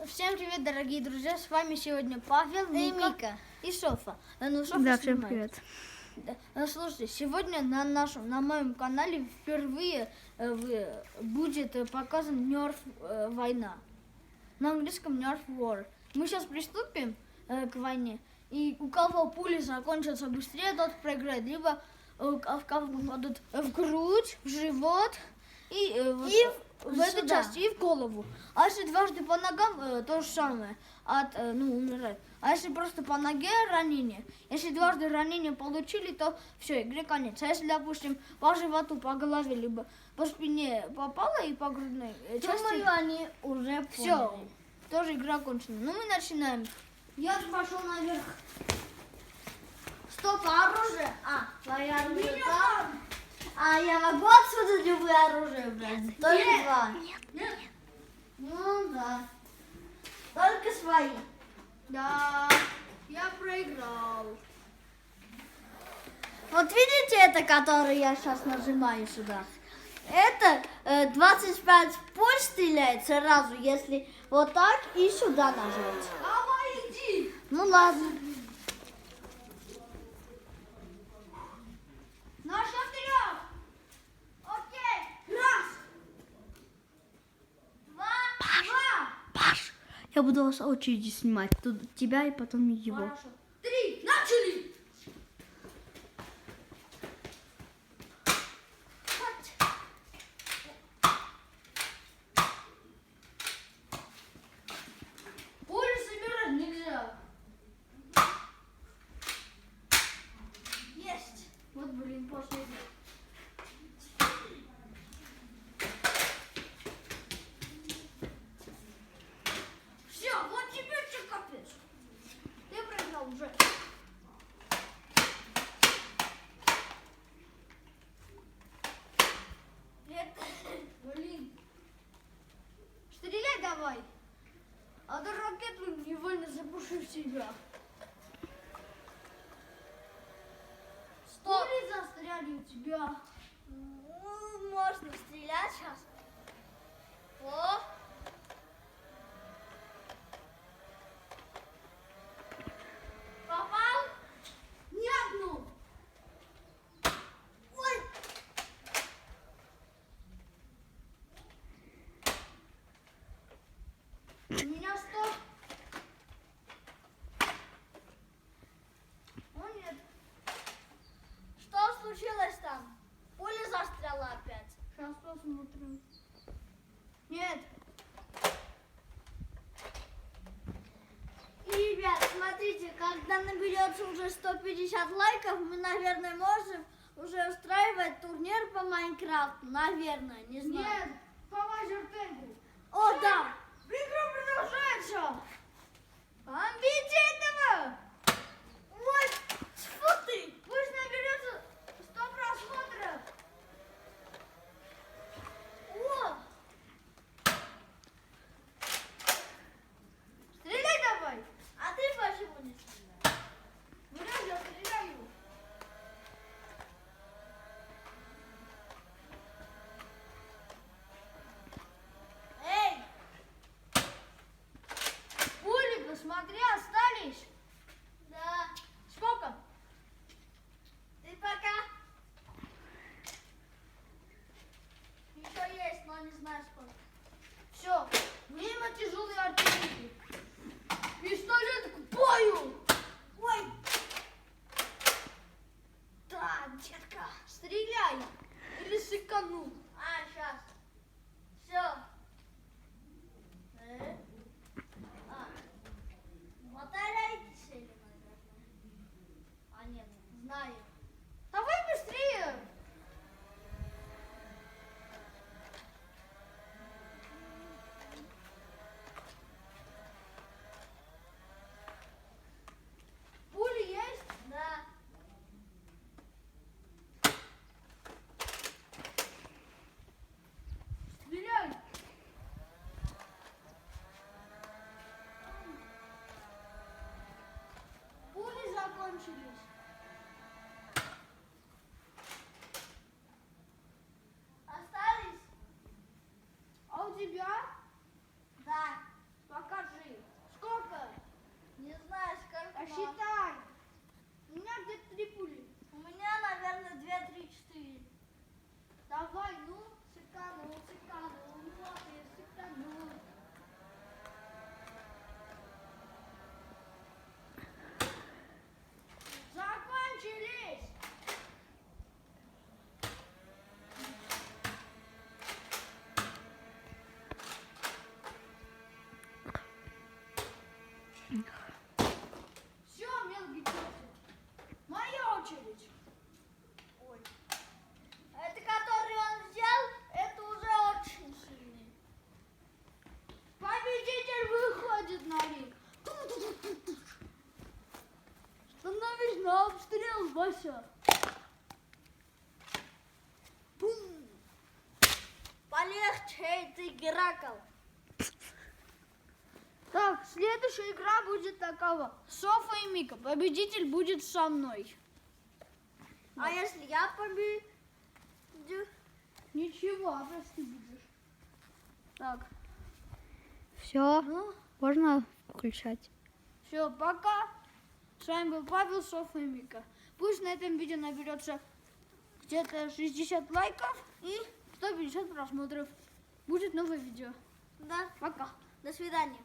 Всем привет, дорогие друзья! С вами сегодня Павел, Мика и Софа. Ну, Софа Да, всем снимает. привет. Слушайте, сегодня на моем канале впервые будет показан Nerf война. На английском Nerf War. Мы сейчас приступим к войне. И у кого пули закончатся быстрее, тот проиграет. Либо в кого попадут в грудь, в живот и в эту часть, и в голову. А если дважды по ногам, то же самое, умирает. А если просто по ноге ранение, если дважды ранение получили, то все, игре конец. А если, допустим, по животу, по голове, либо по спине попало и по грудной части, Думаю, они уже все, поняли. тоже игра окончена. Ну, мы начинаем. Я пошел наверх. Стоп, оружие. Твое оружие там. Я могу отсюда любое оружие брать? Только два. Нет. Ну да. Только свои. Да, я проиграл. Вот видите это, который я сейчас нажимаю сюда? Это 25 пуль стреляет сразу, если вот так и сюда нажать. Давай, иди. Ну ладно. На счет вперед. Окей. Раз. Два. Паш, я буду вас очереди снимать. Тут тебя и потом его. Хорошо. Три. Начали. Пули собирать нельзя. Есть. Вот, блин, последний. Все, вот теперь что капец. Ты проиграл уже. Блин. Стреляй давай. А то ракету невольно запушу в себя. Стоп. Пули застряли у тебя. Ну, можно стрелять сейчас. О! Попал? Не одну. Ой! У меня 100. О, нет. Что случилось там? Пуля застряла опять. Сейчас посмотрим. Нет. И, ребят, смотрите, когда наберется уже 150 лайков, мы, наверное, можем уже устраивать турнир по Майнкрафту. Наверное, не знаю. Нет. По лазертегу. О, да! Игра продолжается. Амбициентного. Ой, фу ты! Пусть наберется 100 просмотров. О! Стреляй давай. А ты почему не стреляешь? Вряд я стреляю. Эй! Пули, посмотри, остались. Да, Сколько? ты пока. Еще есть, но не знаю сколько. Все, время тяжелой артиллерии. Пистолет к бою! Ой! Да, детка. Стреляй! Или сыкану. Сейчас. Все. Батарейки Все, мелкий чертик. Моя очередь. Ой. Это который он взял, это уже очень сильный. Победитель выходит на ринг. Становись на обстрел, Вася. Бум. Полегче, это Геракл. Так, следующая игра будет такова. Софа и Мика. Победитель будет со мной. А если я победю? Ничего, а просто ты будешь. Так, Все, ну, можно включать. все, пока. С вами был Павел, Софа и Мика. Пусть на этом видео наберется где-то 60 лайков и 150 просмотров. Будет новое видео. Да. Пока. До свидания.